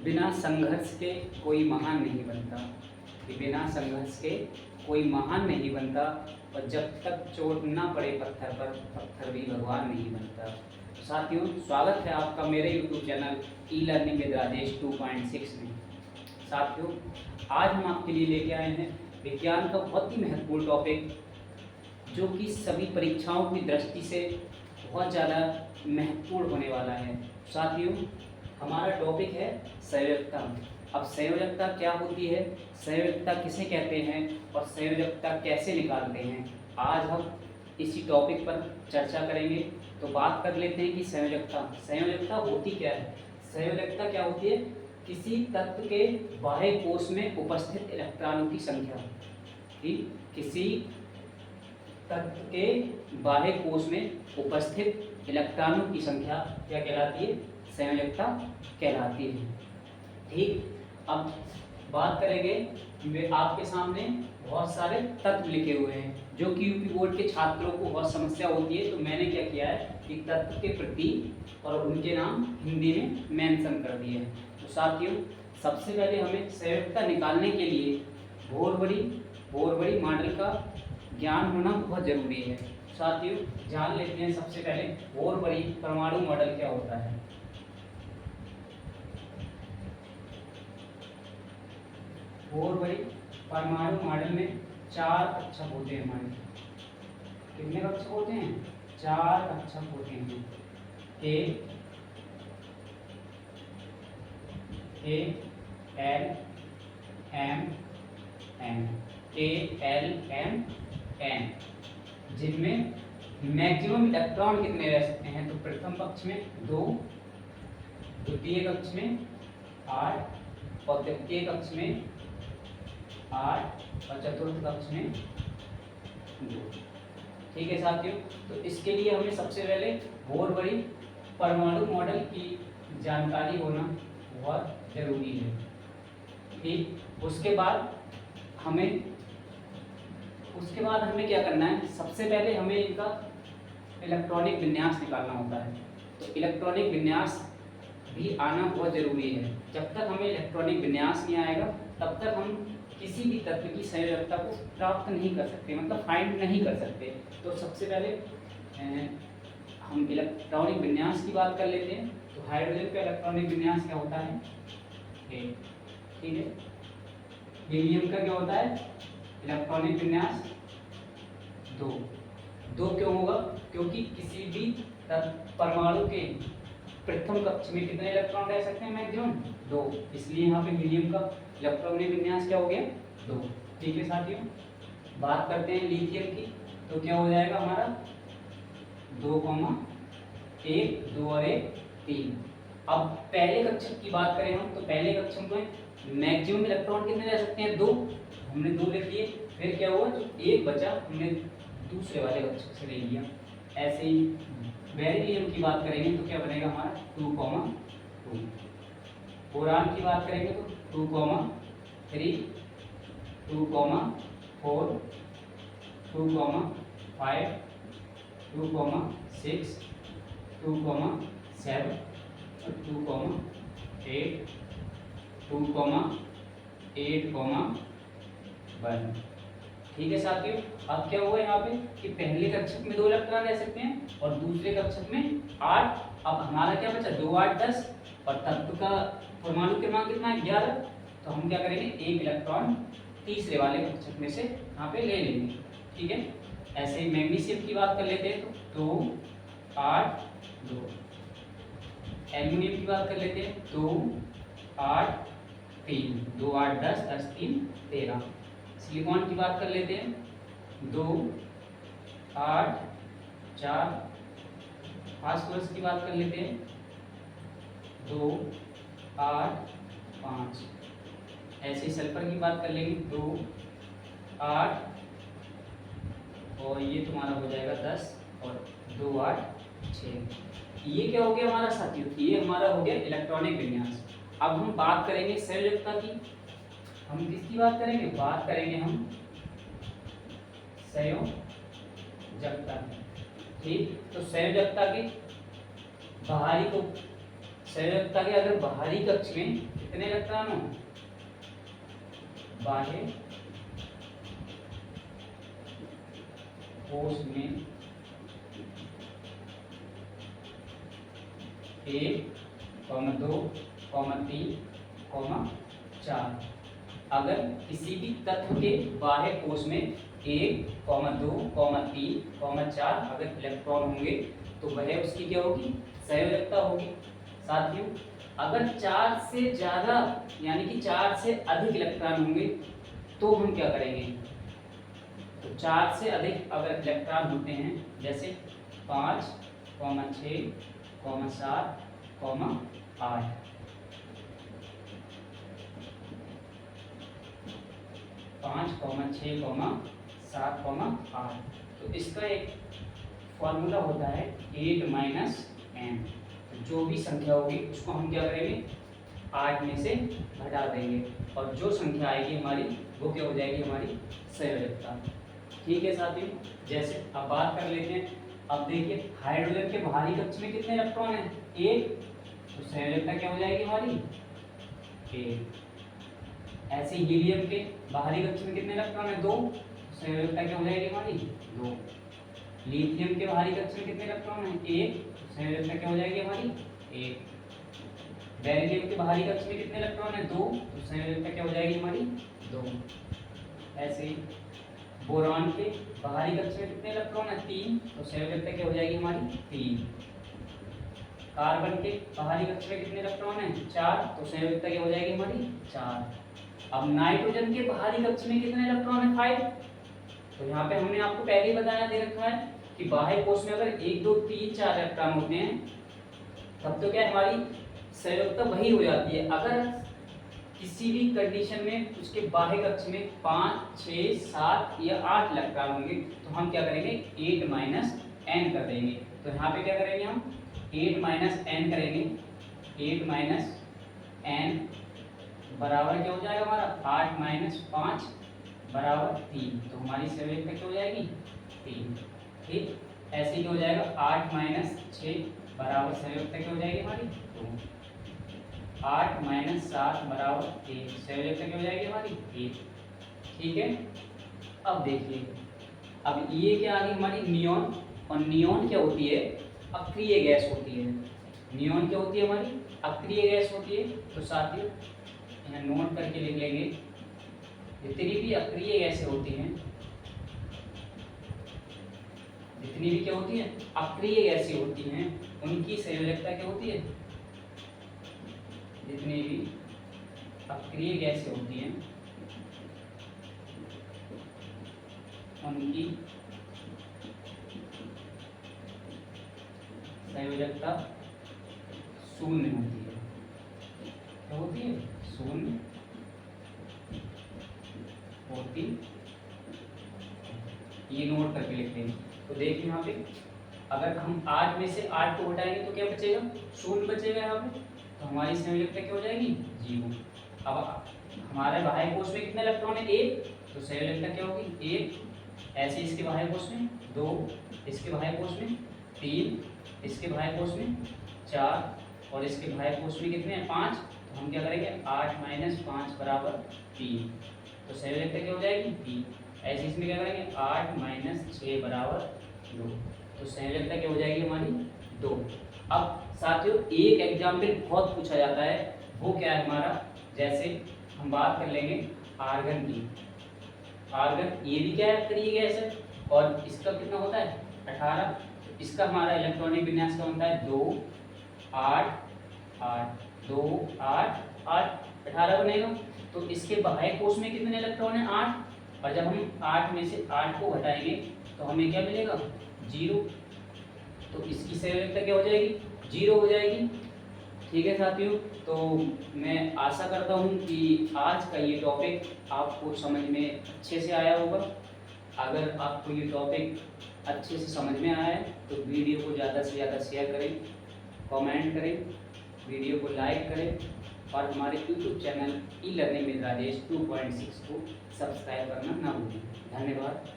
बिना संघर्ष के कोई महान नहीं बनता, कि बिना संघर्ष के कोई महान नहीं बनता, और जब तक चोट ना पड़े पत्थर पर, पत्थर भी भगवान नहीं बनता। साथियों, स्वागत है आपका मेरे YouTube channel e learning with Rajesh 2.6 में। साथियों, आज हम आपके लिए लेके आए हैं विज्ञान का बहुत ही महत्वपूर्ण टॉपिक, जो कि सभी परीक्षाओं की दृष्टि से बहुत ज़्यादा महत्वपूर्ण होने वाला है। साथियों, हमारा टॉपिक है संयोजकता। अब संयोजकता क्या होती है, संयोजकता किसे कहते हैं और संयोजकता कैसे निकालते हैं, आज हम इसी टॉपिक पर चर्चा करेंगे। तो बात कर लेते हैं कि संयोजकता होती क्या है। संयोजकता क्या होती है? किसी तत्व के बाह्य कोश में उपस्थित इलेक्ट्रॉनों की संख्या, किसी तत्व के बाह्य कोश में उपस्थित इलेक्ट्रॉनों की संख्या क्या कहलाती है? संयोजकता कहलाती है। ठीक, अब बात करेंगे कि आपके सामने बहुत सारे तत्व लिखे हुए हैं, जो कि यूपी बोर्ड के छात्रों को बहुत समस्या होती है। तो मैंने क्या किया है कि तत्व के प्रतीक और उनके नाम हिंदी में मेंशन कर दिए हैं। तो साथियों, सबसे पहले हमें संयोजकता निकालने के लिए बोर-बड़ी मॉडल का ज्ञान होना बहुत जरूरी है। साथियों, जान लेते हैं सबसे पहले बोर-बड़ी परमाणु मॉडल क्या होता है। बोर-बड़ी परमाणु मॉडल में 4 कक्षक होते हैं। हमारे कितने कक्षक होते हैं? 4 कक्षक होते हैं। ए, एल, एम, एन, ए, एल, एम, एन, जिनमें मैक्सिमम इलेक्ट्रॉन कितने रह सकते हैं? तो प्रथम कक्ष में 2, द्वितीय कक्ष में 8 और तृतीय कक्ष में 8 और चतुर्थ कक्ष में 2। ठीक है साथियों, तो इसके लिए हमें सबसे पहले बोर-बड़ी परमाणु मॉडल की जानकारी होना बहुत जरूरी है। ठीक, उसके बाद हमें क्या करना है? सबसे पहले हमें इनका इलेक्ट्रॉनिक विन्यास निकालना होता है। तो इलेक्ट्रॉनिक विन्यास भी आना बहुत जरूरी है। जब तक हमें इलेक्ट्रॉनिक विन्यास नहीं आएगा, तब तक हम किसी भी तत्व की संयोजकता को प्राप्त नहीं कर सकते, मतलब फाइंड नहीं कर सकते। तो सबसे पहले हम इलेक्ट्रॉनिक विन्यास की बात कर लेते हैं। तो हाइड्रोजन का इलेक्ट्रॉनिक विन्यास क्या होता है? ठीक है। हीलियम का क्या होता है? इलेक्ट्रॉनिक विन्यास 2 क्यों होगा? क्योंकि किसी भी परमाणु के प्रथम कक्ष में कितने इलेक्ट्रॉन रह सकते हैं? मैक्सिमम 2, इसलिए यहाँ पे हीलियम का इलेक्ट्रॉनिक विन्यास क्या हो गया? 2। ठीक है साथियों, बात करते हैं लिथियम की। तो क्या हो जाएगा हमारा? 2,1, 2 और 1 3। अब पहले कक्षक की बात करें हम, तो पहले कक्षक में मैक्सिमम इलेक्ट्रॉन कितने रह सकते हैं? 2, हमने 2 लिख लिए। फिर क्या हुआ? जो 1 बचा हमने दूसरे वाले कक्षक से ले लिया। ऐसे ही बेरिलियम की बात करेंगे तो क्या बनेगा हमारा? 2,2। बोरान की बात करेंगे तो 2,3, 2,4, 2,5, 2,6, 2,7 और 2,8, 2,8,1। ठीक है साथियों, अब क्या हुआ यहाँ पे कि पहले कक्षक में 2 इलेक्ट्रॉन रह सकते हैं और दूसरे कक्षक में 8। अब हमारा क्या बचा? 2, 8, 10 और तत्व का परमाणु क्रमांक कितना है? 11। तो हम क्या करेंगे? 1 इलेक्ट्रॉन तीसरे वाले कक्षक में से यहाँ पे ले लेंगे। ठीक है, ऐसे ही मैग्नीशियम की बात कर लेते हैं तो 2, 8, 2। एल्युमिनियम की बात कर लेते हैं 2, 8, 3, 2, 8, 10, 10, 3, 13। सिलिकॉन की बात कर लेते हैं 2, 8, 4। फास्फोरस की बात कर लेते हैं 2, 8, 5। ऐसे ही सल्फर की बात कर लेंगे 2, 8 और ये तुम्हारा हो जाएगा 10 और 2, 8, 6। ये क्या हो गया हमारा साथियों? ये हमारा हो गया इलेक्ट्रॉनिक विन्यास। अब हम बात करेंगे संयोजकता की। हम किसकी बात करेंगे? बात करेंगे हम संयोजकता की। ठीक, तो संयोजकता के बाहरी को संयोजकता के अगर बाहरी कक्ष में कितने इलेक्ट्रॉन हो, बाह्य कोश में 1, 2, 3, 4। अगर किसी भी तत्व के बाह्य कोश में 1, 2, 3, 4 अगर इलेक्ट्रॉन होंगे तो वह उसकी क्या होगी, संयोजकता होगी। साथियों अगर 4 से ज़्यादा यानी कि 4 से अधिक इलेक्ट्रॉन होंगे तो हम क्या करेंगे, तो 4 से अधिक अगर इलेक्ट्रॉन होते हैं जैसे 5, 6, 7, 8, 5, 6, 7, 8, तो इसका एक फॉर्मूला होता है 8 माइनस n। तो जो भी संख्या होगी उसको हम क्या करेंगे, 8 में से घटा देंगे और जो संख्या आएगी हमारी वो क्या हो जाएगी, हमारी संयोजकता। ठीक है साथियों, जैसे अब बात कर लेते हैं। अब देखिए हाइड्रोजन के बाहरी कक्ष में कितने इलेक्ट्रॉन हैं, 1, तो संयोजकता क्या हो जाएगी हमारी, 1। ऐसे हीलियम के बाहरी कक्ष में कितने इलेक्ट्रॉन हैं, 2, संयोजकता क्या हो जाएगी हमारी, 2। लिथियम के बाहरी कक्ष में कितने इलेक्ट्रॉन हैं, 1, संयोजकता क्या हो जाएगी हमारी, 1। बेरिलियम के बाहरी कक्ष में कितने इलेक्ट्रॉन हैं, 2, तो संयोजकता क्या हो जाएगी हमारी, 2। ऐसे ही बोरॉन के बाहरी कक्ष में कितने इलेक्ट्रॉन हैं, 3, तो संयोजकता क्या हो जाएगी हमारी, 3। कार्बन के बाहरी कक्ष में कितने इलेक्ट्रॉन हैं, 4, तो संयोजकता क्या हो जाएगी हमारी, 4। अब नाइट्रोजन के बाहरी कक्ष में कितने इलेक्ट्रॉन हैं, 5। तो यहाँ पे हमने आपको पहले ही बताया दे रखा है कि बाह्य कोश में अगर 1, 2, 3, 4 इलेक्ट्रॉन होते हैं तब तो क्या हमारी संयोजकता वही हो जाती है। अगर किसी भी कंडीशन में उसके बाह्य कक्ष में 5, 6, 7 या 8 इलेक्ट्रॉन होंगे तो हम क्या करेंगे, 8 माइनस n कर देंगे। तो यहाँ पे क्या करेंगे हम, 8 माइनस n करेंगे। 8 माइनस n बराबर क्या हो जाएगा हमारा, 8 माइनस 5 बराबर 3। तो हमारी संयोजकता क्या हो जाएगी, 3। ठीक, ऐसे ही हो जाएगा 8 माइनस 6 बराबर संयोजकता क्या हो जाएगी हमारी, 2। 8 माइनस 7 बराबर 1, संयोजकता क्या हो जाएगी हमारी, 1। ठीक है, अब देखिए, अब ये क्या आ गई हमारी नियॉन, और नियॉन क्या होती है, अक्रिय गैस होती है। नियॉन क्या होती है हमारी, अक्रिय गैस होती है। तो साथियों यहाँ नोट करके लिख लेंगे, जितनी भी अक्रिय गैसें होती हैं, जितनी भी क्या होती है, अक्रिय गैसें होती हैं, उनकी संयोजकता क्या होती है, जितनी भी अक्रिय गैसें होती हैं उनकी संयोजकता शून्य होती है। क्या होती है, शून्य होती। ये नोट करके लिख लेंगे। तो देखिए यहाँ पे अगर हम 8 में से 8 को घटाएंगे तो क्या बचेगा, शून्य बचेगा यहाँ पे। तो हमारी संयोजकता क्या हो जाएगी, 0। अब हमारे बाह्य कोश में कितने इलेक्ट्रॉन है, 1, तो संयोजकता क्या होगी, 1। ऐसे इसके बाह्य कोश में 2, इसके बाह्य कोश में 3, इसके बाह्य कोश में 4 और इसके बाह्य कोश में कितने हैं, 5। तो हम क्या करेंगे, 8 माइनस 5 बराबर 3। तो संयोजकता क्या हो जाएगी, 3। ऐसे इसमें क्या करेंगे, 8 माइनस 6 बराबर 2। तो संयोजकता क्या हो जाएगी हमारी, 2। अब साथियों एक एग्जाम्पल बहुत पूछा जाता है, वो क्या है हमारा, जैसे हम बात कर लेंगे आर्गन की। आर्गन ये भी क्या है, अक्रिय गैस है और इसका कितना होता है, 18। तो इसका हमारा इलेक्ट्रॉनिक विन्यास क्या होता है, 2, 8, 8, 2, 8, 8, 18 बनेगा। तो इसके बाह्य कोश में कितने इलेक्ट्रॉन है, 8। और जब हम 8 में से 8 को घटाएंगे तो हमें क्या मिलेगा, 0। तो इसकी संयोजकता क्या हो जाएगी, 0 हो जाएगी। ठीक है साथियों, तो मैं आशा करता हूँ कि आज का ये टॉपिक आपको समझ में अच्छे से आया होगा। अगर आपको ये टॉपिक अच्छे से समझ में आया है तो वीडियो को ज़्यादा से ज़्यादा शेयर करें, कमेंट करें, वीडियो को लाइक करें और हमारे YouTube channel e learning with Rajesh 2.6 को सब्सक्राइब करना ना भूलें। धन्यवाद।